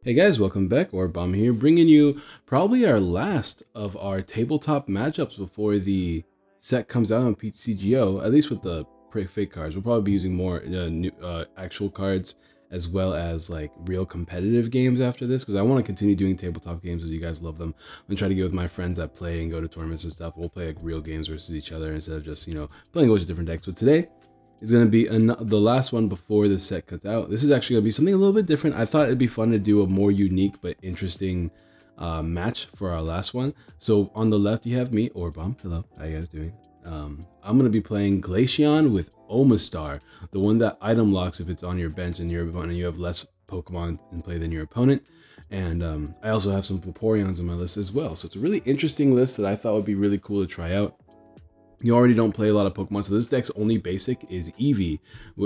Hey guys, welcome back. Orbomb here, bringing you probably our last of our tabletop matchups before the set comes out on PCGO, at least with the fake cards. We'll probably be using more new, actual cards as well as like real competitive games after this, because I want to continue doing tabletop games as you guys love them. I'm going to try to get with my friends that play and go to tournaments and stuff. We'll play like real games versus each other instead of just, playing a bunch of different decks. But today, is going to be the last one before the set cuts out. This is actually going to be something a little bit different. I thought it'd be fun to do a more unique but interesting match for our last one. So on the left, you have me, Orbomb. Hello, how you guys doing? I'm going to be playing Glaceon with Omastar, the one that item locks if it's on your bench and you have less Pokemon in play than your opponent. And I also have some Vaporeons on my list as well. So it's a really interesting list that I thought would be really cool to try out. You already don't play a lot of Pokemon, so this deck's only basic is Eevee,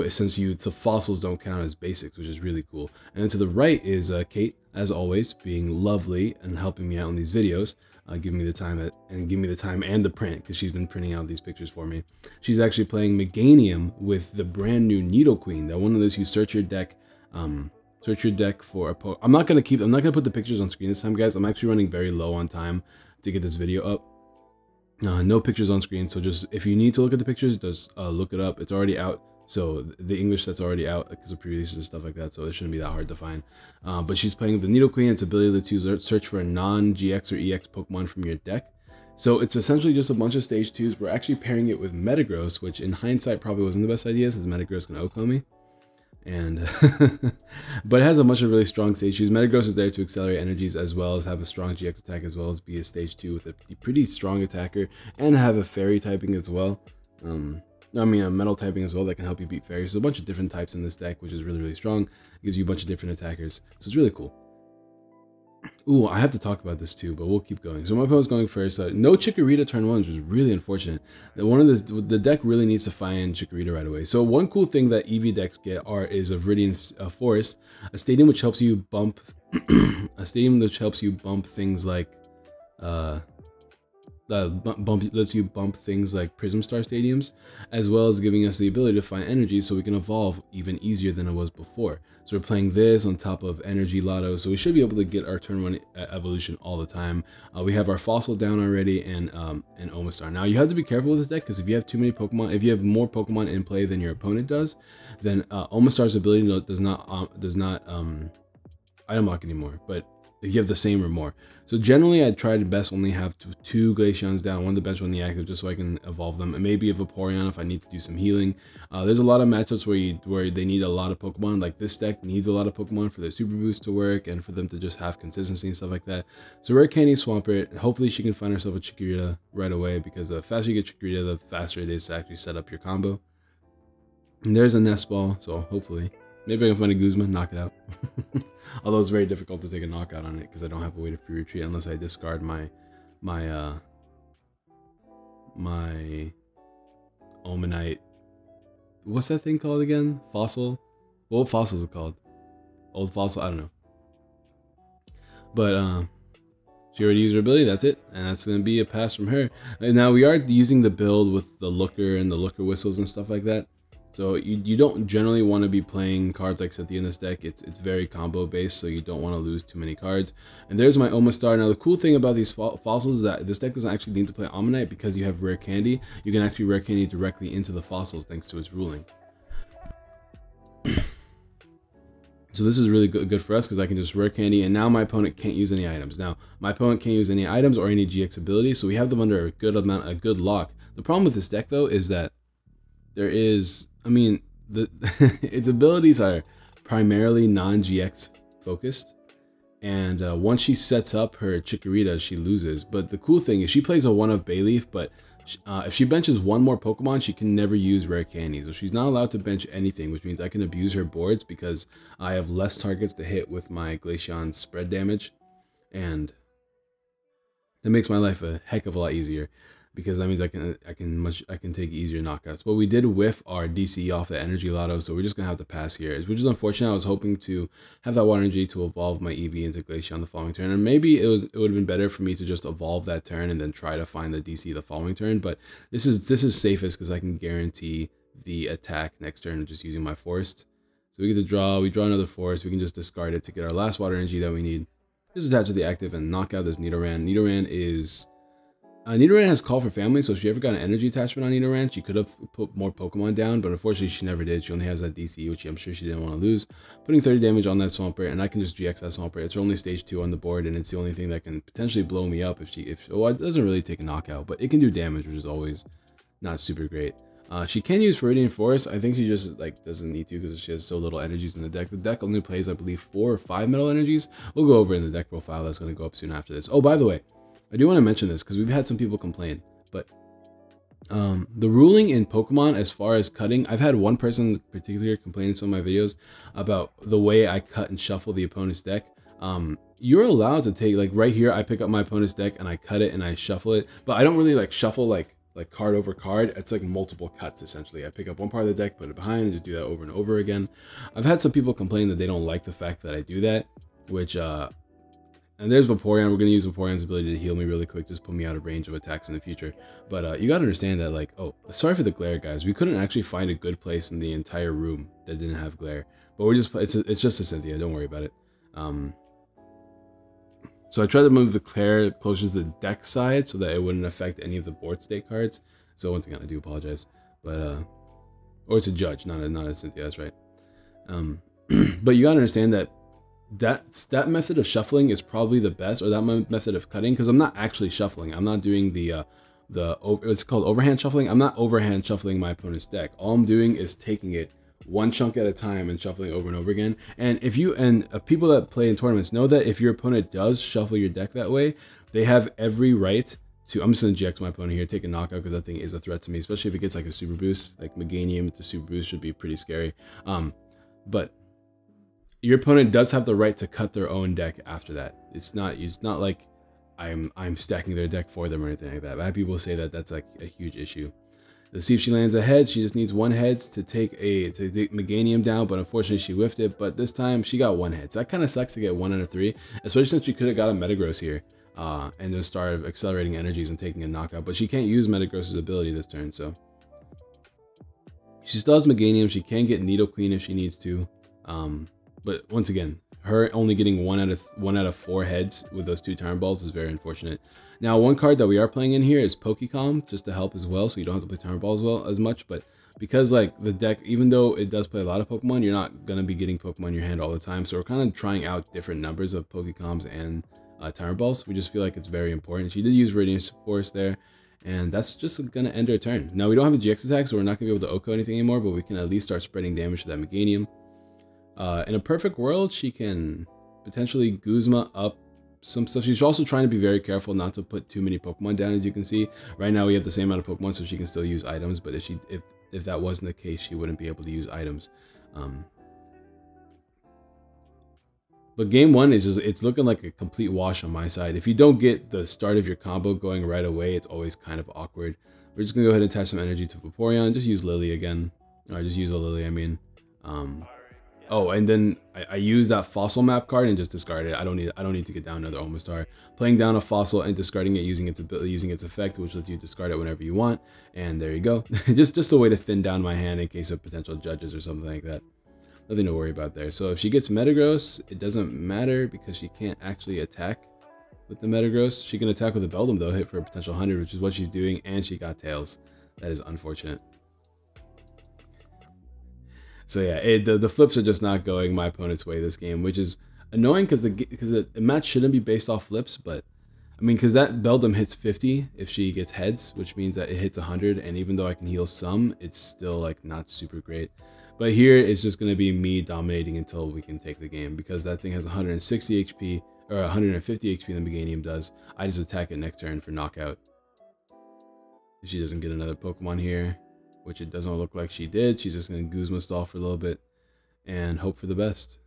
since the fossils don't count as basics, which is really cool. And then to the right is Kate, as always, being lovely and helping me out in these videos, giving me the time and the print, because she's been printing out these pictures for me. She's actually playing Meganium with the brand new Nidoqueen. That one of those you search your deck for a I'm not gonna put the pictures on screen this time, guys. I'm actually running very low on time to get this video up. No pictures on screen, so just if you need to look at the pictures, just look it up. It's already out, so the English that's already out because of pre-releases and stuff like that, so it shouldn't be that hard to find. But she's playing the Nidoqueen. Its ability to search for a non-GX or EX Pokemon from your deck. So it's essentially just a bunch of stage 2s. We're actually pairing it with Metagross, which in hindsight probably wasn't the best idea, since Metagross can OHKO me. And but it has a bunch of really strong stage 2s. Metagross is there to accelerate energies as well as have a strong GX attack, as well as be a stage 2 with a pretty strong attacker, and have a fairy typing as well. A metal typing as well that can help you beat fairies. So a bunch of different types in this deck, which is really strong. It gives you a bunch of different attackers, so it's really cool. Ooh, I have to talk about this too, but we'll keep going. So my opponent's going first. No Chikorita turn 1, which is really unfortunate. The deck really needs to find Chikorita right away. So one cool thing that Eevee decks get is a Viridian Forest, a stadium which helps you bump things like lets you bump things like Prism Star stadiums, as well as giving us the ability to find energy so we can evolve even easier than it was before. So we're playing this on top of Energy Lotto, so we should be able to get our turn 1 evolution all the time. We have our Fossil down already, and Omastar. Now you have to be careful with this deck, because if you have too many Pokemon, if you have more Pokemon in play than your opponent does, then Omastar's ability does not item lock anymore. But if you have the same or more. So generally I try to best only have two Glaceons down, one the bench, one the active, just so I can evolve them, and maybe a Vaporeon if I need to do some healing. There's a lot of matchups where they need a lot of Pokemon, like this deck needs a lot of Pokemon for their super boost to work and for them to just have consistency and stuff like that. So Rare Candy, Swampert, hopefully she can find herself a Chikorita right away, because the faster you get Chikorita, the faster it is to actually set up your combo. And there's a Nest Ball, so hopefully maybe I can find a Guzma, knock it out. Although it's very difficult to take a knockout on it because I don't have a way to pre-retreat unless I discard my Omanite. What's that thing called again? Fossil? What fossil is it called? Old Fossil? I don't know. But she already used her ability, that's it. And that's going to be a pass from her. And now we are using the build with the Looker and the Looker whistles and stuff like that. So you don't generally want to be playing cards like Cynthia in this deck. It's very combo based, so you don't want to lose too many cards. And there's my Omastar. Now the cool thing about these fossils is that this deck doesn't actually need to play Omanyte, because you have Rare Candy. You can actually Rare Candy directly into the fossils thanks to its ruling. So this is really good for us, because I can just Rare Candy, and now my opponent can't use any items. Now my opponent can't use any items or any GX abilities, so we have them under a good lock. The problem with this deck though is that there is, its abilities are primarily non-GX focused, and once she sets up her Chikorita, she loses. But the cool thing is she plays a 1 of Bayleaf, but if she benches one more Pokemon, she can never use Rare Candy. So she's not allowed to bench anything, which means I can abuse her boards because I have less targets to hit with my Glaceon's spread damage, and that makes my life a heck of a lot easier, because that means I can take easier knockouts. But we did whiff our DC off the Energy Lotto, so we're just gonna have to pass here, which is unfortunate. I was hoping to have that Water Energy to evolve my Eevee into Glaceon the following turn, and maybe it would have been better for me to just evolve that turn and then try to find the DC the following turn. But this is safest because I can guarantee the attack next turn just using my Forest. So we get to draw. We draw another forest. We can just discard it to get our last water energy that we need. Just attach to the active and knock out this Nidoran. Nidoran has Call for Family, so if she ever got an energy attachment on Nidoran, she could have put more Pokemon down, but unfortunately she never did. She only has that DC, which I'm sure she didn't want to lose. Putting 30 damage on that Swampert, and I can just GX that Swampert. It's her only stage 2 on the board, and it's the only thing that can potentially blow me up well, it doesn't really take a knockout, but it can do damage, which is always not super great. She can use Viridian Forest. I think she just doesn't need to because she has so little energies in the deck. The deck only plays, I believe, 4 or 5 metal energies. We'll go over in the deck profile that's going to go up soon after this. Oh, by the way, I do want to mention this because we've had some people complain, but the ruling in Pokemon as far as cutting, I've had one person particularly complain in some of my videos about the way I cut and shuffle the opponent's deck. You're allowed to take, right here, I pick up my opponent's deck and I cut it and I shuffle it, but I don't really shuffle like card over card. It's like multiple cuts essentially. I pick up one part of the deck, put it behind, and just do that over and over again. I've had some people complain that they don't like the fact that I do that, which and there's Vaporeon. We're going to use Vaporeon's ability to heal me really quick, just put me out of range of attacks in the future. But you got to understand that, oh, sorry for the glare, guys. We couldn't actually find a good place in the entire room that didn't have glare. But we're just, it's just a Cynthia, don't worry about it. So I tried to move the glare closer to the deck side so that it wouldn't affect any of the board state cards. So once again, I do apologize. But, or it's a judge, not a Cynthia, that's right. But you got to understand that that method of shuffling is probably the best, or that method of cutting, because I'm not actually shuffling. I'm not doing it's called overhand shuffling. I'm not overhand shuffling my opponent's deck. All I'm doing is taking it one chunk at a time and shuffling over and over again. And people that play in tournaments know that if your opponent does shuffle your deck that way, they have every right to, I'm just going to GX my opponent here, take a knockout, because that thing is a threat to me, especially if it gets a super boost. Like Meganium to super boost should be pretty scary. But your opponent does have the right to cut their own deck after that. It's not like I'm stacking their deck for them or anything like that. I've had people say that that's a huge issue. Let's see if she lands a heads. She just needs 1 heads to take Meganium down, but unfortunately she whiffed it. But this time she got 1 head. So that kind of sucks to get 1 out of 3, especially since she could have got a Metagross here and then started accelerating energies and taking a knockout. But she can't use Metagross's ability this turn, so she still has Meganium. She can get Nidoqueen if she needs to. But once again, her only getting 1 out of 4 heads with those 2 Turn Balls is very unfortunate. Now, one card that we are playing in here is Pokecom, just to help as well, so you don't have to play Turn Balls as much. But because the deck, even though it does play a lot of Pokemon, you're not gonna be getting Pokemon in your hand all the time. So we're kind of trying out different numbers of Pokecoms and Turn Balls. We just feel like it's very important. She did use Radiant Force there, and that's just gonna end her turn. Now we don't have a GX attack, so we're not gonna be able to OHKO anything anymore, but we can at least start spreading damage to that Meganium. In a perfect world, she can potentially Guzma up some stuff. She's also trying to be very careful not to put too many Pokemon down. As you can see, right now we have the same amount of Pokemon, so she can still use items. But if that wasn't the case, she wouldn't be able to use items. But game 1 is it's looking like a complete wash on my side. If you don't get the start of your combo going right away, it's always kind of awkward. We're just gonna go ahead and attach some energy to Vaporeon. Just use Lily again, or just use a Lily. I mean. Oh, and then I use that fossil map card and just discard it. I don't need to get down another Omastar. Playing down a fossil and discarding it using its effect, which lets you discard it whenever you want. And there you go. just a way to thin down my hand in case of potential judges or something like that. Nothing to worry about there. So if she gets Metagross, it doesn't matter because she can't actually attack with the Metagross. She can attack with a Beldum though, hit for a potential 100, which is what she's doing, and she got Tails. That is unfortunate. So yeah, the flips are just not going my opponent's way this game, which is annoying because the match shouldn't be based off flips, but I mean, because that Beldum hits 50 if she gets heads, which means that it hits 100, and even though I can heal some, it's still not super great. But here it's just going to be me dominating until we can take the game, because that thing has 160 HP or 150 HP than Meganium does. I just attack it next turn for knockout. If she doesn't get another Pokemon here, which it doesn't look like she did, she's just going to Guzma stall for a little bit and hope for the best.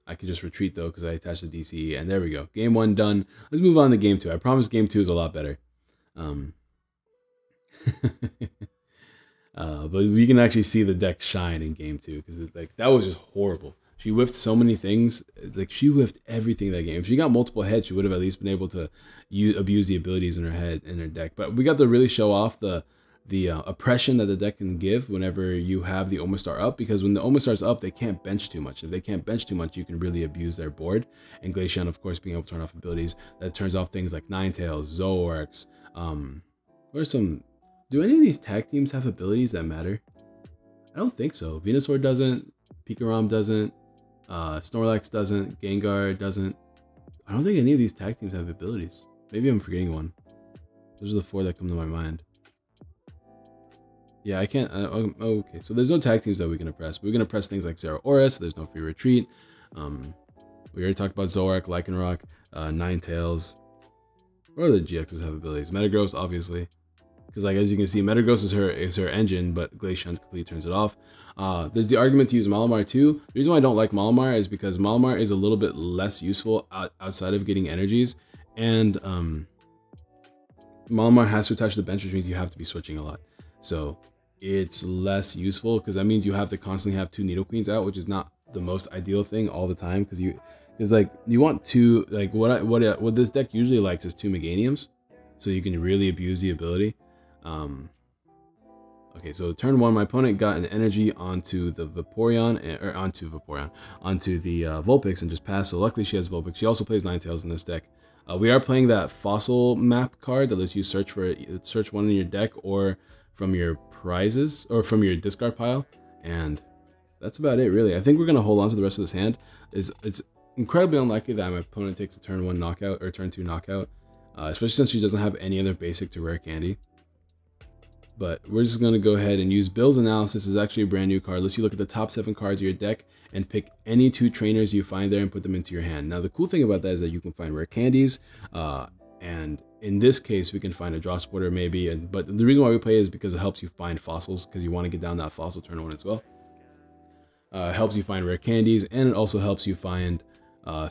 I could just retreat though because I attached the DCE, and there we go. Game 1 done. Let's move on to game 2. I promise game 2 is a lot better. But we can actually see the deck shine in game 2 because that was just horrible. She whiffed so many things. She whiffed everything that game. If she got multiple heads, she would have at least been able to abuse the abilities in her deck. But we got to really show off the oppression that the deck can give whenever you have the Omastar up, because when the Omastar's up, they can't bench too much. If they can't bench too much, you can really abuse their board. And Glaceon, of course, being able to turn off abilities that turns off things like Ninetales, Zoroarks. What are some? Do any of these tag teams have abilities that matter? I don't think so. Venusaur doesn't. Pikarom doesn't. Snorlax doesn't. Gengar doesn't. I don't think any of these tag teams have abilities. Maybe I'm forgetting one. Those are the 4 that come to my mind. Yeah, I can't. Okay, so there's no tag teams that we can oppress. But we're gonna press things like Zeraora, so there's no free retreat. We already talked about Zoroark, Lycanroc, Ninetales. What other GXs have abilities? Metagross, obviously, because like as you can see, Metagross is her engine, but Glaceon completely turns it off. There's the argument to use Malamar too. The reason why I don't like Malamar is because Malamar is a little bit less useful outside of getting energies, and Malamar has to attach to the bench, which means you have to be switching a lot. So it's less useful because that means you have to constantly have 2 Nidoqueens out, which is not the most ideal thing all the time, because you want 2, like what this deck usually likes is 2 Meganiums, so you can really abuse the ability. Okay, so turn 1, my opponent got an energy onto the Vaporeon, onto the Vulpix and just passed. So luckily she has Vulpix. She also plays Ninetales in this deck. We are playing that fossil map card that lets you search one in your deck or from your prizes or from your discard pile, and that's about it really. I think we're gonna hold on to the rest of this hand. It's incredibly unlikely that my opponent takes a turn 1 knockout or turn 2 knockout, especially since she doesn't have any other basic to rare candy. But we're just gonna go ahead and use Bill's Analysis. Is actually a brand new card. Lets you look at the top 7 cards of your deck and pick any 2 trainers you find there and put them into your hand. Now the cool thing about that is that you can find rare candies, and in this case we can find a draw supporter maybe. But the reason why we play is because it helps you find fossils, because you want to get down that fossil turn 1 as well. It helps you find rare candies, and it also helps you find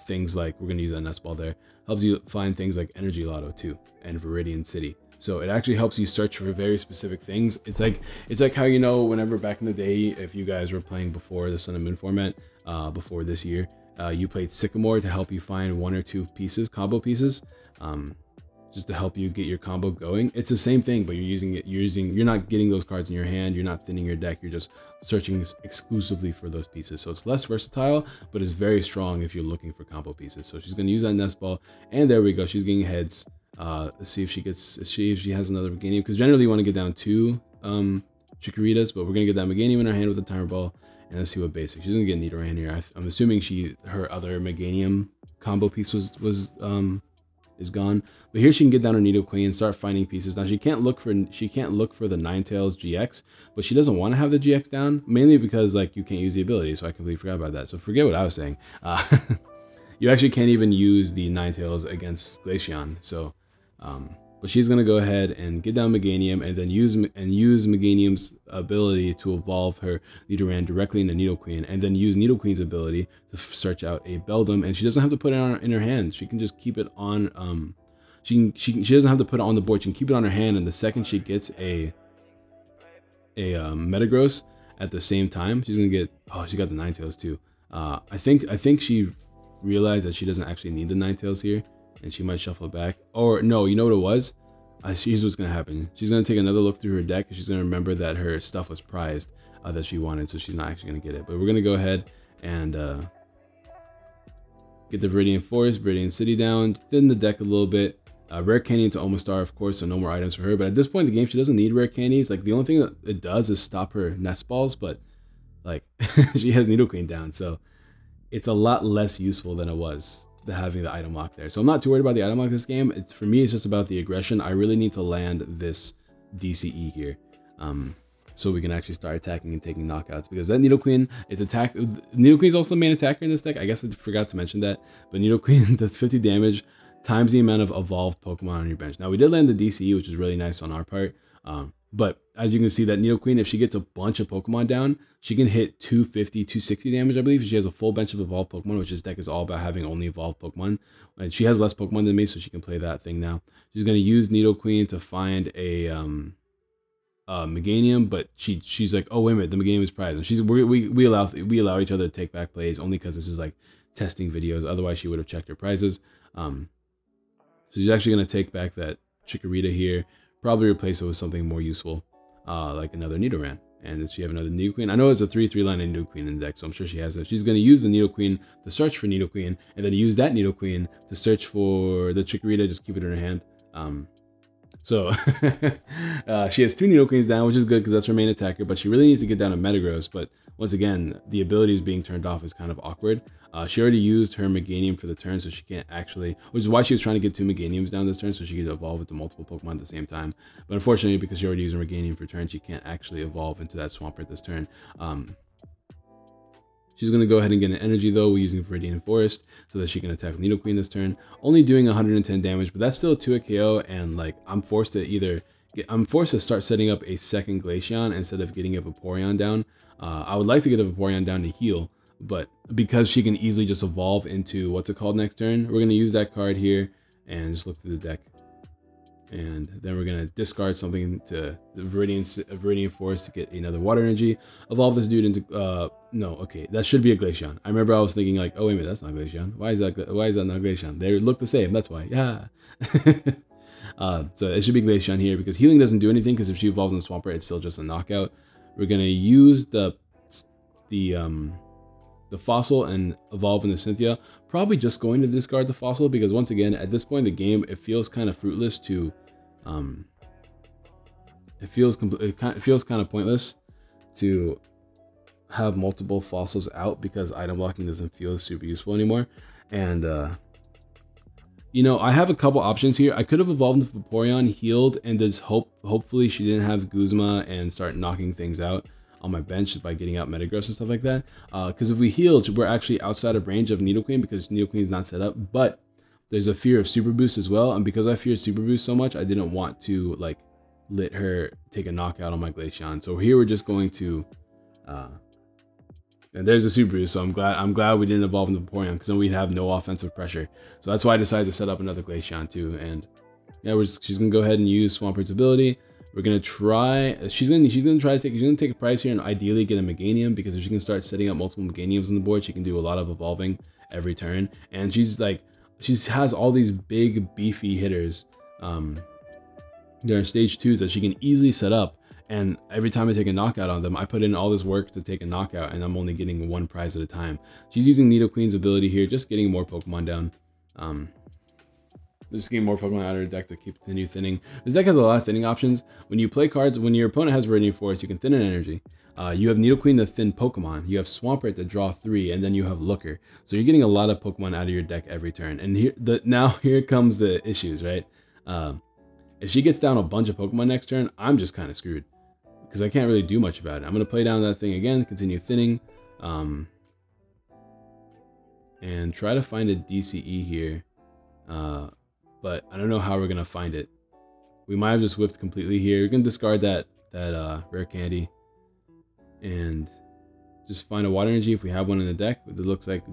things like, we're gonna use that nest ball there. Helps you find things like Energy Lotto too and Viridian City. So it actually helps you search for very specific things. It's like how, you know, whenever back in the day, if you guys were playing before the Sun and Moon format, before this year, you played Sycamore to help you find 1 or 2 pieces, combo pieces, just to help you get your combo going. It's the same thing, but you're not getting those cards in your hand. You're not thinning your deck. You're just searching exclusively for those pieces. So it's less versatile, but it's very strong if you're looking for combo pieces. So she's going to use that nest ball, and there we go. She's getting heads. Let's see if she has another Meganium, because generally you want to get down 2 Chikorritas, but we're gonna get that Meganium in our hand with the timer ball, and let's see what basic. She's gonna get Nidoran here. I'm assuming her other Meganium combo piece is gone, but here she can get down her Nidoqueen and start finding pieces. Now she can't look for the Ninetales GX, but she doesn't want to have the GX down, mainly because like you can't use the ability. So I completely forgot about that. So forget what I was saying. You actually can't even use the Ninetales against Glaceon. So but she's gonna go ahead and get down Meganium and then use Meganium's ability to evolve her Nidoran directly into Nidoqueen, and then use Nidoqueen's ability to search out a Beldum, and she doesn't have to put it in her hand. She can just keep it on. She doesn't have to put it on the board. She can keep it on her hand, and the second she gets a Metagross at the same time, she's gonna get. Oh, she got the Ninetales too. I think she realized that she doesn't actually need the Ninetales here, and she might shuffle it back. Or no, you know what it was? Here's what's gonna happen. She's gonna take another look through her deck, and she's gonna remember that her stuff was prized that she wanted, so she's not actually gonna get it. But we're gonna go ahead and get the Viridian Forest, Viridian City down, thin the deck a little bit. Rare candy into Omastar, of course, so no more items for her. But at this point in the game, she doesn't need rare candies. Like, the only thing that it does is stop her nest balls, but like she has Nidoqueen down, so it's a lot less useful than it was to having the item lock there. So I'm not too worried about the item lock this game. For me, it's just about the aggression. I really need to land this DCE here, so we can actually start attacking and taking knockouts, because that Nidoqueen, Nidoqueen is also the main attacker in this deck. I guess I forgot to mention that, but Nidoqueen does 50 damage times the amount of evolved Pokemon on your bench. Now we did land the DCE, which is really nice on our part, but as you can see, that Nidoqueen, if she gets a bunch of Pokemon down, she can hit 250, 260 damage, I believe. She has a full bench of evolved Pokemon, which this deck is all about having only evolved Pokemon. And she has less Pokemon than me, so she can play that thing now. She's going to use Nidoqueen to find a Meganium, but she's like, oh wait a minute, the Meganium is prized. And we allow each other to take back plays only because this is like testing videos. Otherwise, she would have checked her prizes. So she's actually going to take back that Chikorita here, probably replace it with something more useful. like another Nidoran. And does she have another Nidoqueen? I know it's a 3/3 line of Nidoqueen in the deck, so I'm sure she has it. She's going to use the Nidoqueen to search for Nidoqueen, and then use that Nidoqueen to search for the Chikorita, just keep it in her hand. So she has 2 Nidoqueens down, which is good because that's her main attacker, but she really needs to get down to Metagross. But once again, the abilities being turned off is kind of awkward. She already used her Meganium for the turn, so she can't actually, which is why she was trying to get 2 Meganiums down this turn so she could evolve into multiple Pokemon at the same time. But unfortunately, because she already used her Meganium for turn, she can't actually evolve into that Swampert this turn. She's going to go ahead and get an energy though using Viridian Forest so that she can attack Nidoqueen this turn. Only doing 110 damage, but that's still a 2-hit KO, and like I'm forced to start setting up a second Glaceon instead of getting a Vaporeon down. I would like to get a Vaporeon down to heal, but because she can easily just evolve into what's it called next turn, we're going to use that card here and just look through the deck. And then we're going to discard something to the Viridian Forest to get another water energy. Evolve this dude into, no, okay, that should be a Glaceon. I remember I was thinking like, oh wait a minute, that's not Glaceon. Why is that not Glaceon? They look the same, that's why, yeah. So it should be Glaceon here because healing doesn't do anything because if she evolves in Swampert, it's still just a knockout. We're going to use the fossil and evolve into Cynthia. Probably just going to discard the fossil because once again, at this point in the game, it feels kind of fruitless to, it feels kind of pointless to have multiple fossils out because item blocking doesn't feel super useful anymore. And you know, I have a couple options here. I could have evolved into Vaporeon, healed, and just hopefully she didn't have Guzma and start knocking things out on my bench by getting out Metagross and stuff like that. Because if we healed, we're actually outside of range of Nidoqueen because Nidoqueen is not set up. But there's a fear of Super Boost as well, and because I feared Super Boost so much, I didn't want to like let her take a knockout on my Glaceon. So here we're just going to, and there's a Super Boost. So I'm glad we didn't evolve into Vaporeon because then we'd have no offensive pressure. So that's why I decided to set up another Glaceon too. And yeah, she's gonna go ahead and use Swampert's ability. We're gonna try. She's gonna take a price here and ideally get a Meganium because if she can start setting up multiple Meganiums on the board, she can do a lot of evolving every turn. And she's like, she has all these big beefy hitters. They're stage 2s that she can easily set up. And every time I take a knockout on them, I put in all this work to take a knockout, and I'm only getting 1 prize at a time. She's using Nidoqueen's ability here, just getting more Pokemon down. Just getting more Pokemon out of her deck to continue thinning. This deck has a lot of thinning options. When you play cards, when your opponent has Viridian Forest, you can thin an energy. You have Nidoqueen to thin Pokemon. You have Swampert to draw 3, and then you have Looker. So you're getting a lot of Pokemon out of your deck every turn. And here comes the issues, right? If she gets down a bunch of Pokemon next turn, I'm just kind of screwed because I can't really do much about it. I'm going to play down that thing again, continue thinning, and try to find a DCE here. But I don't know how we're going to find it. We might have just whipped completely here. We're going to discard that rare candy and just find a water energy if we have one in the deck. It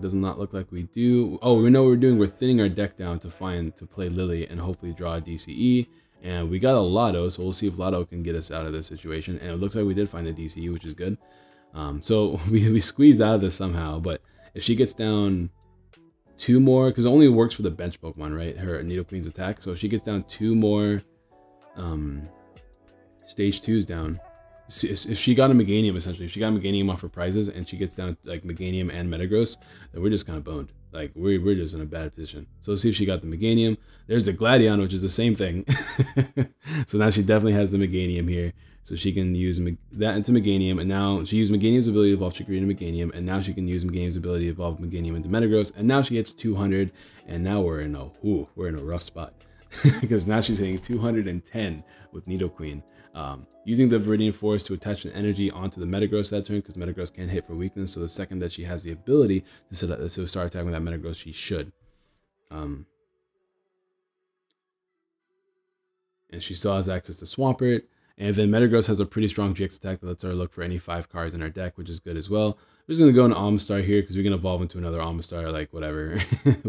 does not look like we do. Oh, we know what we're doing. We're thinning our deck down to play Lily and hopefully draw a DCE. And we got a Lotto, so we'll see if Lotto can get us out of this situation. And it looks like we did find a DCE, which is good. So we squeezed out of this somehow. But if she gets down 2 more, because it only works for the bench Pokemon, right? Her Nidoqueen's attack. So if she gets down 2 more stage 2s down, if she got a Meganium, essentially, if she got a Meganium off her prizes and she gets down like Meganium and Metagross, then we're just kind of boned. Like we're just in a bad position. So let's see if she got the Meganium. There's the Gladion, which is the same thing. So now she definitely has the Meganium here. So she can use that into Meganium, and now she used Meganium's ability to evolve Chikorita into Meganium, and now she can use Meganium's ability to evolve Meganium into Metagross, and now she hits 200, and now we're in a rough spot because now she's hitting 210 with Nidoqueen. Using the Viridian Forest to attach an energy onto the Metagross that turn because Metagross can't hit for weakness. So the second that she has the ability to start attacking that Metagross, she should. And she still has access to Swampert. And then Metagross has a pretty strong GX attack that lets her look for any 5 cards in her deck, which is good as well. We're just going to go into Omastar here because we can evolve into another Omastar, like whatever.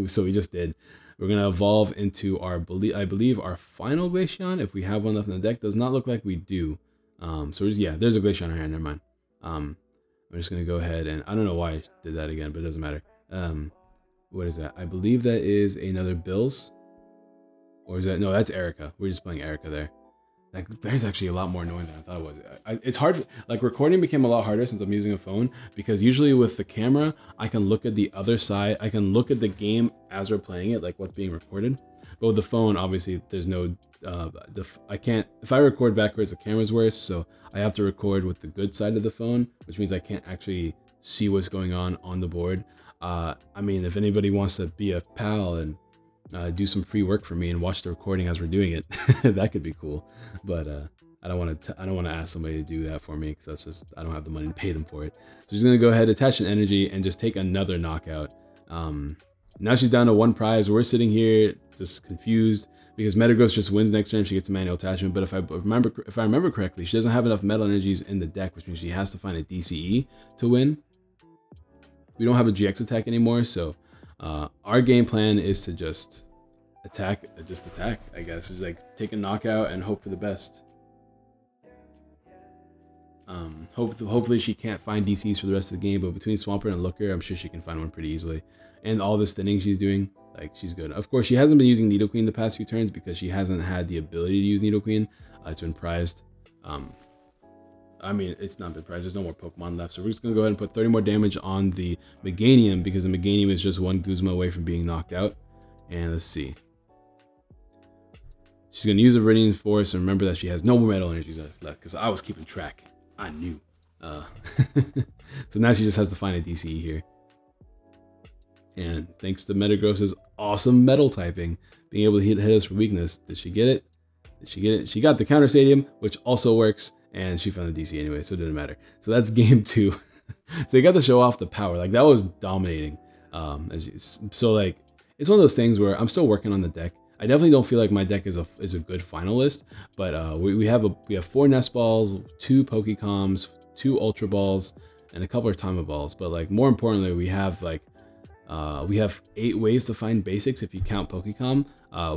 So we just did. We're going to evolve into I believe our final Glaceon. If we have one left in the deck, does not look like we do. So there's a Glaceon in our hand, never mind. I'm just going to go ahead and, I don't know why I did that again, but it doesn't matter. What is that? I believe that is another Bills. Or is that, no, that's Erica. We're just playing Erica there. Like, there's actually a lot more annoying than I thought it was. It's hard, like recording became a lot harder since I'm using a phone, because usually with the camera, I can look at the other side. I can look at the game as we're playing it, like what's being recorded. But with the phone, obviously there's no, I can't, if I record backwards, the camera's worse. So I have to record with the good side of the phone, which means I can't actually see what's going on the board. I mean, if anybody wants to be a pal and do some free work for me and watch the recording as we're doing it, that could be cool. But I don't want to ask somebody to do that for me, because that's just, I don't have the money to pay them for it. So she's gonna go ahead, attach an energy, and just take another knockout. Now she's down to 1 prize. We're sitting here just confused because Metagross just wins next turn. She gets a manual attachment, but if I remember correctly, she doesn't have enough metal energies in the deck, which means she has to find a DCE to win. We don't have a GX attack anymore, so our game plan is to just attack, I guess. Just like take a knockout and hope for the best. Hopefully she can't find DCs for the rest of the game, but between Swampert and Looker, I'm sure she can find one pretty easily. And all this thinning she's doing, like, she's good. Of course, she hasn't been using Nidoqueen the past few turns because she hasn't had the ability to use Nidoqueen. It's been prized. I mean, it's not been prized. There's no more Pokemon left. So we're just going to go ahead and put 30 more damage on the Meganium, because the Meganium is just 1 Guzma away from being knocked out. And let's see. She's going to use the Viridian Force, and remember that she has no more metal energies left, because I was keeping track. I knew. So now she just has to find a DCE here. And thanks to Metagross's awesome metal typing, being able to hit us for weakness. Did she get it? Did she get it? She got the Counter Stadium, which also works, and she found the DC anyway, so it didn't matter. So that's game 2. So they got to show off the power. Like, that was dominating. So like, it's one of those things where I'm still working on the deck. I definitely don't feel like my deck is a good finalist, but we have 4 Nest Balls, 2 Pokecoms, 2 Ultra Balls, and a couple of Timer Balls. But like, more importantly, we have 8 ways to find basics if you count Pokecom.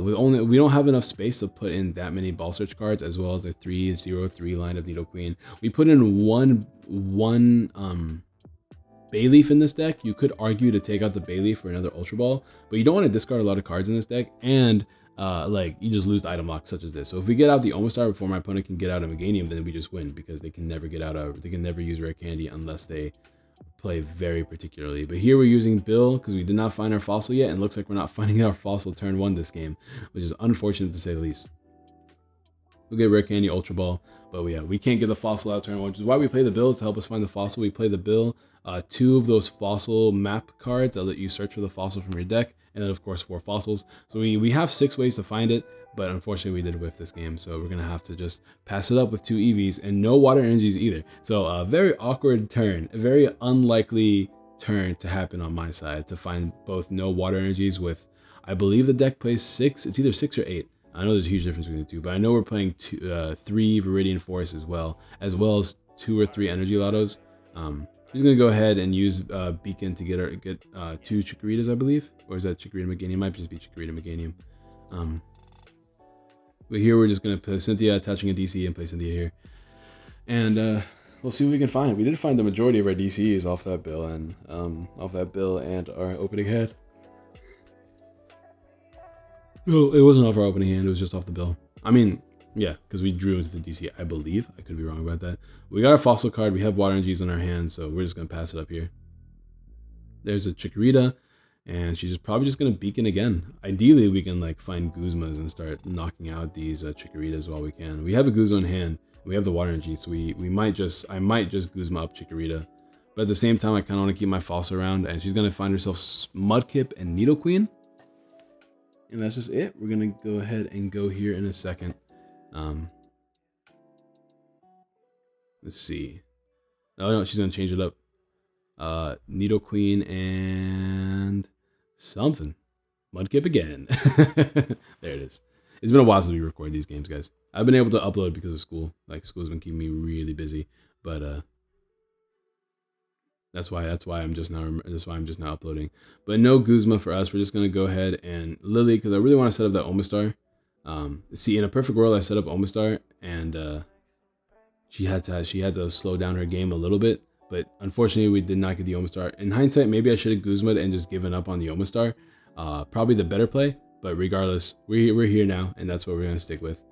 We don't have enough space to put in that many ball search cards, as well as a 3/0/3 line of Nidoqueen. We put in one Bayleaf in this deck. You could argue to take out the Bayleaf for another Ultra Ball, but you don't want to discard a lot of cards in this deck, and like, you just lose the item lock such as this. So if we get out the Omastar before my opponent can get out a Meganium, then we just win, because they can never get out they can never use Rare Candy unless they play very particularly. But here we're using Bill because we did not find our fossil yet, and looks like we're not finding our fossil turn 1 this game, which is unfortunate to say the least. We'll get Rare Candy, Ultra Ball, but yeah, we can't get the fossil out turn 1, which is why we play the Bills to help us find the fossil. We play the Bill, 2 of those fossil map cards that let you search for the fossil from your deck, and then of course 4 fossils. So we have 6 ways to find it, but unfortunately we did whiff this game, so we're gonna have to just pass it up with 2 EVs and no water energies either. So a very awkward turn, a very unlikely turn to happen on my side, to find both no water energies with, I believe the deck plays 6, it's either 6 or 8. I know there's a huge difference between the 2, but I know we're playing 3 Viridian Force as well as 2 or 3 Energy Lottos. She's gonna go ahead and use Beacon to get 2 Chikoritas, I believe, or is that Chikorita Meganium? Might just be Chikorita Meganium. But here we're just gonna play Cynthia, attaching a DC, and play Cynthia here, and we'll see what we can find. We did find the majority of our DCs off that bill and our opening hand. No, it wasn't off our opening hand, it was just off the bill. I mean, yeah, because we drew into the DC, I believe. I could be wrong about that. We got our fossil card, we have water energies in our hands, so we're just going to pass it up here. There's a Chikorita, and she's probably just going to Beacon again. Ideally, we can like find Guzmas and start knocking out these Chikoritas while we can. We have a Guzma in hand, we have the water energy, so I might just Guzma up Chikorita. But at the same time, I kind of want to keep my fossil around, and she's going to find herself Mudkip and Nidoqueen. And that's just it. We're gonna go ahead and go here in a second. Let's see. Oh no, she's gonna change it up. Nidoqueen and something. Mudkip again. There it is. It's been a while since we recorded these games, guys. I've been able to upload because of school. Like, school's been keeping me really busy. But that's why I'm just now uploading. But no Guzma for us. We're just gonna go ahead and Lily, because I really want to set up that Omastar. See, in a perfect world, I set up Omastar, and she had to slow down her game a little bit. But unfortunately, we did not get the Omastar. In hindsight, maybe I should have Guzma'd and just given up on the Omastar. Probably the better play. But regardless, we're here now, and that's what we're gonna stick with.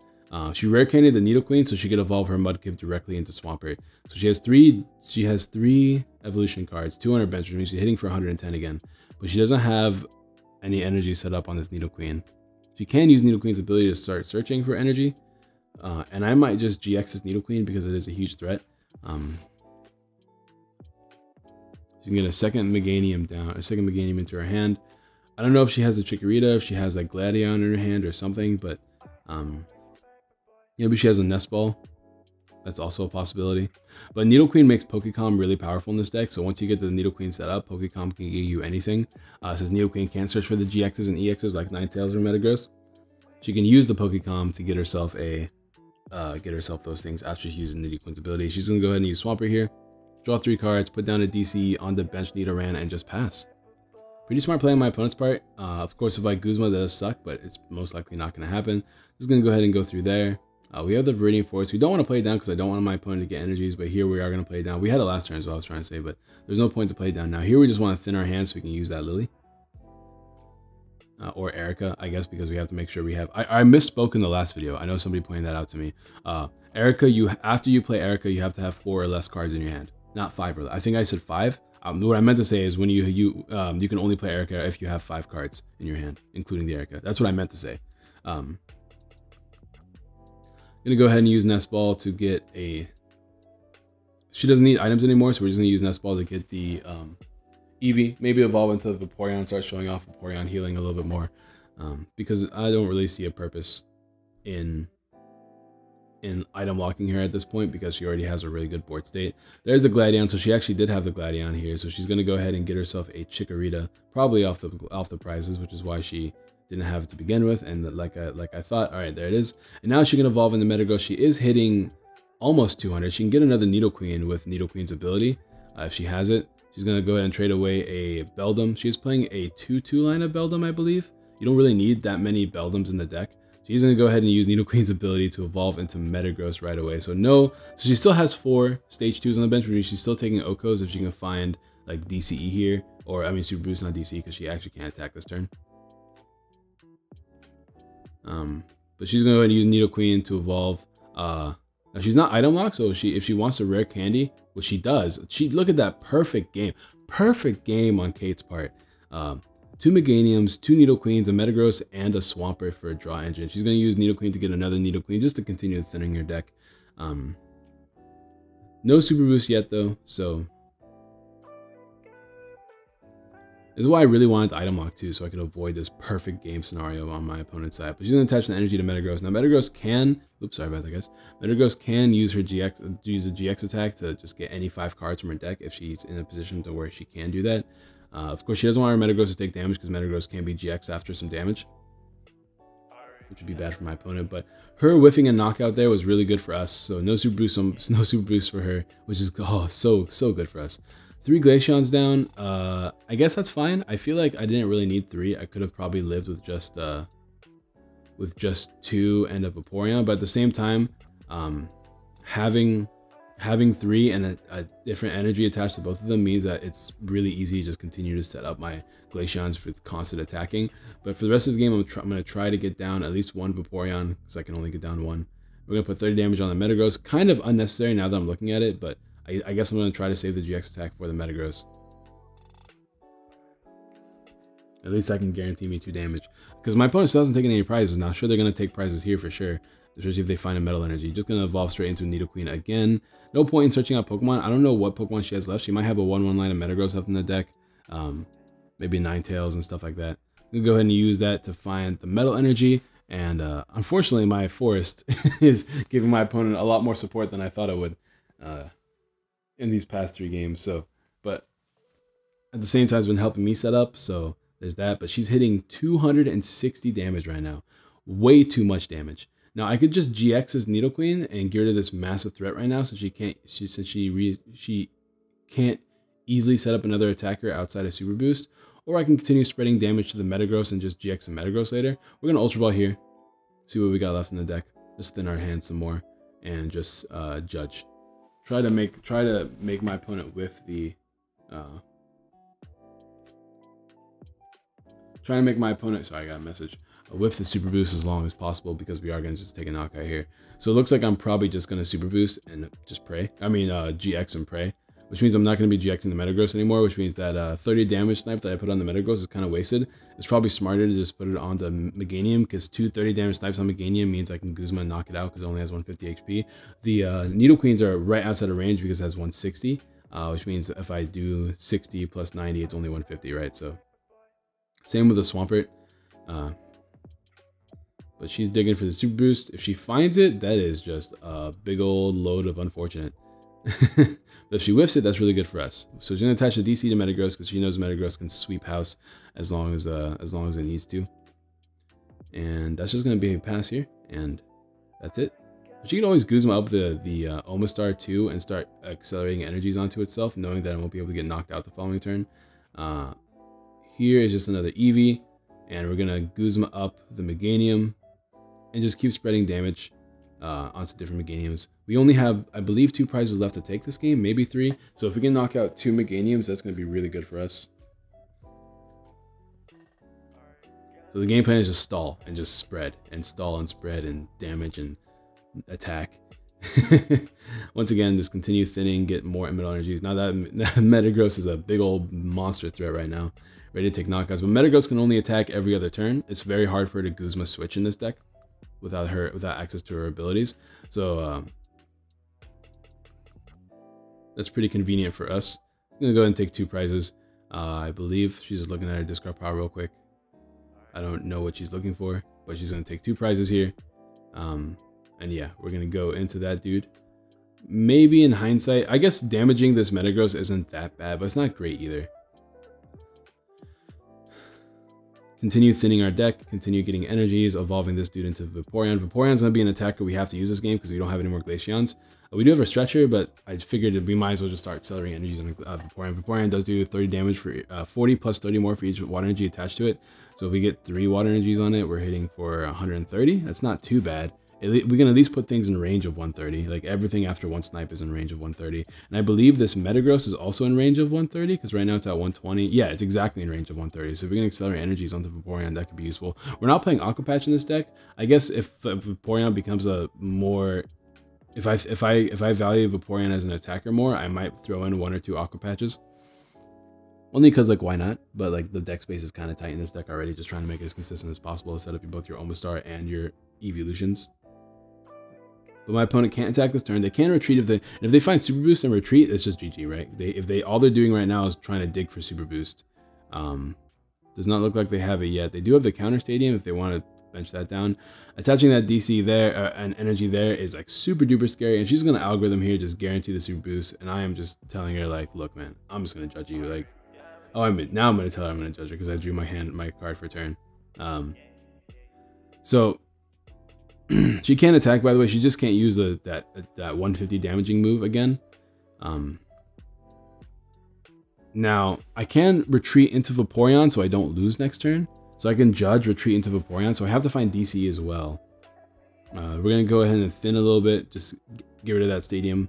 She rare candied the Nidoqueen, so she could evolve her Mudkip directly into Swampert. So she has three evolution cards, 2 on her bench, which means she's hitting for 110 again. But she doesn't have any energy set up on this Nidoqueen. She can use Nidoqueen's ability to start searching for energy. And I might just GX this Nidoqueen because it is a huge threat. She can get a second Meganium into her hand. I don't know if she has a Chikorita, if she has like Glaceon in her hand or something, but maybe she has a Nest Ball. That's also a possibility. But Nidoqueen makes Pokecom really powerful in this deck, so once you get the Nidoqueen set up, Pokecom can give you anything. Since Nidoqueen can't search for the GXs and EXs like Ninetales or Metagross, she can use the Pokecom to get herself those things after she uses Nidoqueen's ability. She's gonna go ahead and use Swampert here, draw 3 cards, put down a DC on the bench Nidoran, and just pass. Pretty smart play on my opponent's part. Of course, if I Guzma, that does suck, but it's most likely not going to happen. Just going to go ahead and go through there. We have the Viridian Forest. We don't want to play it down because I don't want my opponent to get energies, but here we are going to play it down. We had it last turn is what I was trying to say, but there's no point to play it down now. Here we just want to thin our hands so we can use that Lily. Or Erica, I guess, because we have to make sure we have... I misspoke in the last video. I know somebody pointed that out to me. Erica, after you play Erica, you have to have 4 or less cards in your hand. Not 5 or less. I think I said 5. What I meant to say is when you can only play Erica if you have 5 cards in your hand, including the Erica. That's what I meant to say. Gonna go ahead and use Nest Ball to get a... She doesn't need items anymore, so we're just gonna use Nest Ball to get the Eevee. Maybe evolve into Vaporeon, start showing off Vaporeon healing a little bit more. Because I don't really see a purpose in item locking her at this point because she already has a really good board state. There's a Glaceon, so she actually did have the Glaceon here, so she's going to go ahead and get herself a Chikorita, probably off the prizes, which is why she didn't have it to begin with. And like I thought, all right, there it is. And now she can evolve into Metagross. She is hitting almost 200. She can get another Nidoqueen with Nidoqueen's ability if she has it. She's going to go ahead and trade away a Beldum. She's playing a 2/2 line of Beldum, I believe. You don't really need that many Beldums in the deck. She's going to go ahead and use Nidoqueen's ability to evolve into Metagross right away. So she still has 4 stage 2s on the bench, which she's still taking Okos if she can find like DCE here. Or I mean Super Boost, not DCE, because she actually can't attack this turn. But she's going to go ahead and use Nidoqueen to evolve. Now she's not item locked, so if she wants a rare candy, which she does, look at that perfect game on Kate's part. 2 Meganiums, 2 Nidoqueens, a Metagross, and a Swampert for a draw engine. She's going to use Nidoqueen to get another Nidoqueen just to continue thinning her deck. No Super Boost yet though, so this is why I really wanted the item lock too, so I could avoid this perfect game scenario on my opponent's side. But she's going to attach the energy to Metagross. Now Metagross can, oops, sorry about that guys. Metagross can use her use a GX attack to just get any 5 cards from her deck if she's in a position to where she can do that. Of course, she doesn't want her Metagross to take damage because Metagross can be GX after some damage, which would be bad for my opponent. But her whiffing and knockout there was really good for us. So no Super Boost for her, which is so good for us. 3 Glaceons down. I guess that's fine. I feel like I didn't really need 3. I could have probably lived with just 2 and a Vaporeon. But at the same time, having 3 and a different energy attached to both of them means that it's really easy to just continue to set up my Glaceons with constant attacking. But for the rest of this game, I'm going to try to get down at least 1 Vaporeon because I can only get down 1. We're going to put 30 damage on the Metagross. Kind of unnecessary now that I'm looking at it, but I guess I'm going to try to save the GX attack for the Metagross. At least I can guarantee me 2 damage. Because my opponent still hasn't taken any prizes. Now, sure, they're going to take prizes here for sure. Especially if they find a Metal Energy. Just going to evolve straight into Nidoqueen again. No point in searching out Pokemon. I don't know what Pokemon she has left. She might have a 1/1 line of Metagross left in the deck. Maybe Ninetales and stuff like that. I'm going to go ahead and use that to find the Metal Energy. And unfortunately, my Forest is giving my opponent a lot more support than I thought it would in these past 3 games. So, but at the same time, it's been helping me set up. So there's that. But she's hitting 260 damage right now. Way too much damage. Now I could just GX this Nidoqueen and get rid of this massive threat right now, since she can't easily set up another attacker outside of Super Boost. Or I can continue spreading damage to the Metagross and just GX the Metagross later. We're gonna Ultra Ball here, see what we got left in the deck. Just thin our hands some more and just judge. Try to make my opponent whiff the trying to make my opponent, sorry, I got a message, whiff the super boost as long as possible because we are going to just take a knockout here. So it looks like I'm probably just going to super boost and just pray. I mean, GX and pray, which means I'm not going to be GXing the Metagross anymore, which means that 30 damage snipe that I put on the Metagross is kind of wasted. It's probably smarter to just put it on the Meganium because 2 30 damage snipes on Meganium means I can Guzma and knock it out because it only has 150 HP. The Nidoqueens are right outside of range because it has 160, which means if I do 60 plus 90, it's only 150, right? So same with the Swampert. But she's digging for the super boost. If she finds it, that is just a big old load of unfortunate. But if she whiffs it, that's really good for us. So she's gonna attach the DC to Metagross because she knows Metagross can sweep house as long as it needs to. And that's just gonna be a pass here, and that's it. She can always Guzma up the Omastar too and start accelerating energies onto itself, knowing that I won't be able to get knocked out the following turn. Here is just another Eevee, and we're gonna Guzma up the Meganium and just keep spreading damage onto different Meganiums. We only have, I believe, 2 prizes left to take this game, maybe 3. So if we can knock out 2 Meganiums, that's going to be really good for us. So the game plan is just stall and just spread and stall and spread and damage and attack. Once again, just continue thinning, get more middle energies. Now that Metagross is a big old monster threat right now, ready to take knockouts. But Metagross can only attack every other turn. It's very hard for her to Guzma switch in this deck without access to her abilities. So that's pretty convenient for us. I'm gonna go ahead and take 2 prizes. I believe she's just looking at her discard pile real quick. I don't know what she's looking for, but she's gonna take 2 prizes here. And yeah, we're gonna go into that dude. Maybe in hindsight, I guess damaging this Metagross isn't that bad, but it's not great either. Continue thinning our deck, continue getting energies, evolving this dude into Vaporeon. Vaporeon's going to be an attacker we have to use this game because we don't have any more Glaceons. We do have a Stretcher, but I figured we might as well just start accelerating energies on Vaporeon. Vaporeon does do 30 damage for 40 plus 30 more for each water energy attached to it. So if we get 3 water energies on it, we're hitting for 130. That's not too bad. We can at least put things in range of 130. Like everything after 1 snipe is in range of 130. And I believe this Metagross is also in range of 130 because right now it's at 120. Yeah, it's exactly in range of 130. So if we can accelerate energies onto Vaporeon, that could be useful. We're not playing Aqua Patch in this deck. I guess if Vaporeon becomes a more... If I value Vaporeon as an attacker more, I might throw in 1 or 2 Aqua Patches. Only because, like, why not? But, like, the deck space is kind of tight in this deck already. Just trying to make it as consistent as possible to set up both your Omastar and your Evolutions. But my opponent can't attack this turn. They can retreat if they find Super Boost and retreat. It's just GG, right? All they're doing right now is trying to dig for Super Boost. Does not look like they have it yet. They do have the Counter Stadium if they want to bench that down. Attaching that DC there and energy there is like super duper scary. And she's gonna algorithm here, just guarantee the Super Boost. And I am just telling her like, look, man, I'm just gonna judge you. Like, oh, now I'm gonna tell her I'm gonna judge her because I drew my card for turn. So. She can attack, by the way. She just can't use that 150 damaging move again. Now, I can retreat into Vaporeon so I don't lose next turn. So I can judge retreat into Vaporeon. So I have to find DC as well. We're going to go ahead and thin a little bit. Just get rid of that stadium.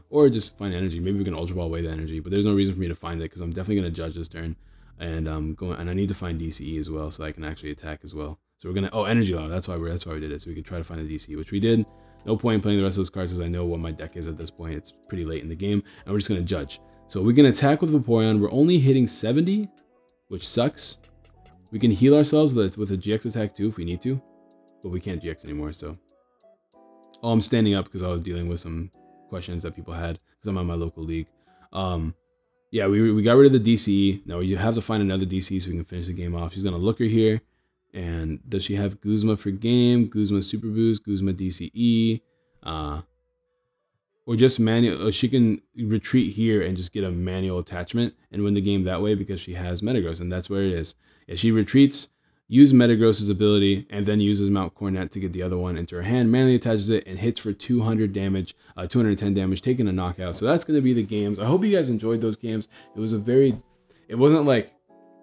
Or just find energy. Maybe we can Ultra Ball away the energy. But there's no reason for me to find it because I'm definitely going to judge this turn. And I need to find DCE as well so I can actually attack as well. So we're gonna energy low. That's why we did it. So we could try to find a DC, which we did. No point in playing the rest of those cards because I know what my deck is at this point. It's pretty late in the game, and we're just gonna judge. So we can attack with Vaporeon. We're only hitting 70, which sucks. We can heal ourselves with a GX attack too if we need to, but we can't GX anymore. So, oh, I'm standing up because I was dealing with some questions that people had because I'm on my local league. Yeah, we got rid of the DCE. Now we have to find another DC so we can finish the game off. She's gonna look her here. And does she have Guzma for game, Guzma Super Boost, Guzma DCE, or just manual? She can retreat here and just get a manual attachment and win the game that way because she has Metagross, and that's where it is. If she retreats, use Metagross's ability, and then uses Mount Cornet to get the other one into her hand, manually attaches it, and hits for 200 damage, 210 damage, taking a knockout. So that's going to be the games. I hope you guys enjoyed those games. It wasn't like,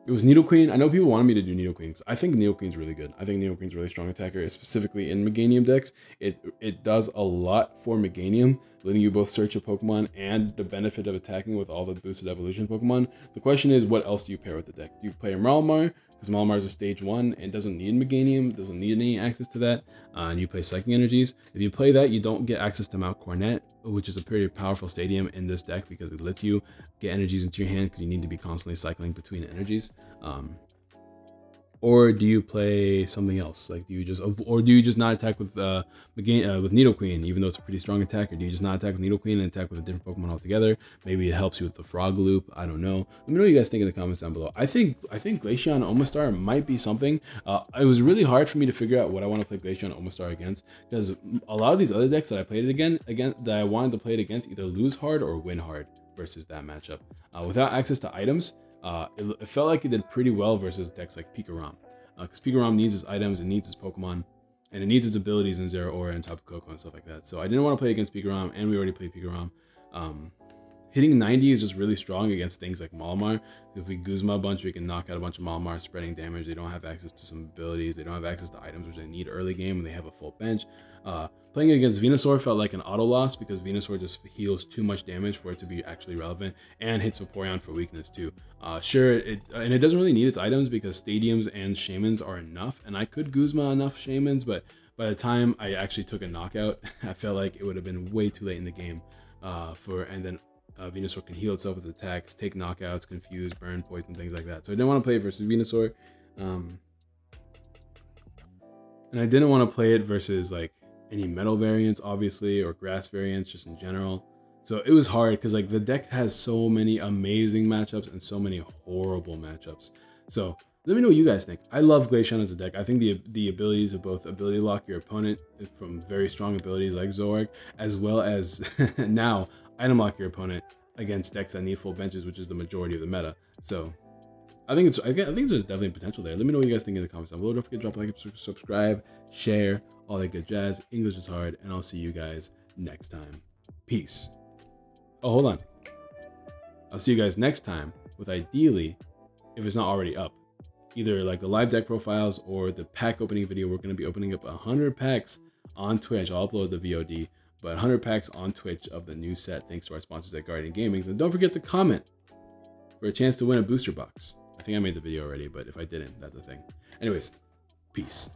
it was Nidoqueen. I know people wanted me to do Nidoqueen. I think Nidoqueen's really good. I think Nidoqueen's a really strong attacker, specifically in Meganium decks. It does a lot for Meganium, letting you both search a Pokemon and the benefit of attacking with all the boosted evolution Pokemon. The question is, what else do you pair with the deck? Do you play Malamar? because Malamar is a stage 1 and doesn't need Meganium, doesn't need any access to that, and you play Psychic Energies. If you play that, you don't get access to Mount Cornet, which is a pretty powerful stadium in this deck because it lets you get energies into your hand because you need to be constantly cycling between energies. Or do you play something else? Like, do you just not attack with Nidoqueen, even though it's a pretty strong attack? Or do you just not attack with Nidoqueen and attack with a different Pokemon altogether? Maybe it helps you with the Frog Loop. I don't know. Let me know what you guys think in the comments down below. I think Glaceon Omastar might be something. It was really hard for me to figure out what I want to play Glaceon Omastar against, because a lot of these other decks that I played it again that I wanted to play it against either lose hard or win hard versus that matchup. Without access to items, it felt like it did pretty well versus decks like Pikarom, because Pikarom needs his items, it needs his Pokemon, and it needs its abilities in Zero Aura and Tapu Koko and stuff like that. So I didn't want to play against Pikarom, and we already played Pikarom. Hitting 90 is just really strong against things like Malamar. If we Guzma a bunch, we can knock out a bunch of Malamar, spreading damage. They don't have access to some abilities. They don't have access to items, which they need early game when they have a full bench. Playing it against Venusaur felt like an auto loss because Venusaur just heals too much damage for it to be actually relevant, and hits Vaporeon for weakness too. Sure, it doesn't really need its items because Stadiums and Shamans are enough, and I could Guzma enough Shamans, but by the time I actually took a knockout, I felt like it would have been way too late in the game and then Venusaur can heal itself with attacks, take knockouts, confuse, burn, poison, things like that. So I didn't want to play it versus Venusaur. And I didn't want to play it versus like any metal variants, obviously, or grass variants just in general. So it was hard because like the deck has so many amazing matchups and so many horrible matchups. So let me know what you guys think. I love Glaceon as a deck. I think the abilities of both ability lock your opponent from very strong abilities like Zoroark, as well as now item lock your opponent against decks that need full benches, which is the majority of the meta. So I think there's definitely potential there. Let me know what you guys think in the comments down below. Don't forget to drop a like, subscribe, share, all that good jazz. English is hard, and I'll see you guys next time. Peace. Oh, hold on. I'll see you guys next time with, ideally, if it's not already up, either like the live deck profiles or the pack opening video. We're going to be opening up 100 packs on Twitch. I'll upload the VOD, but 100 packs on Twitch of the new set, thanks to our sponsors at Guardian Gaming. And don't forget to comment for a chance to win a booster box. I think I made the video already, but if I didn't, that's the thing. Anyways, peace.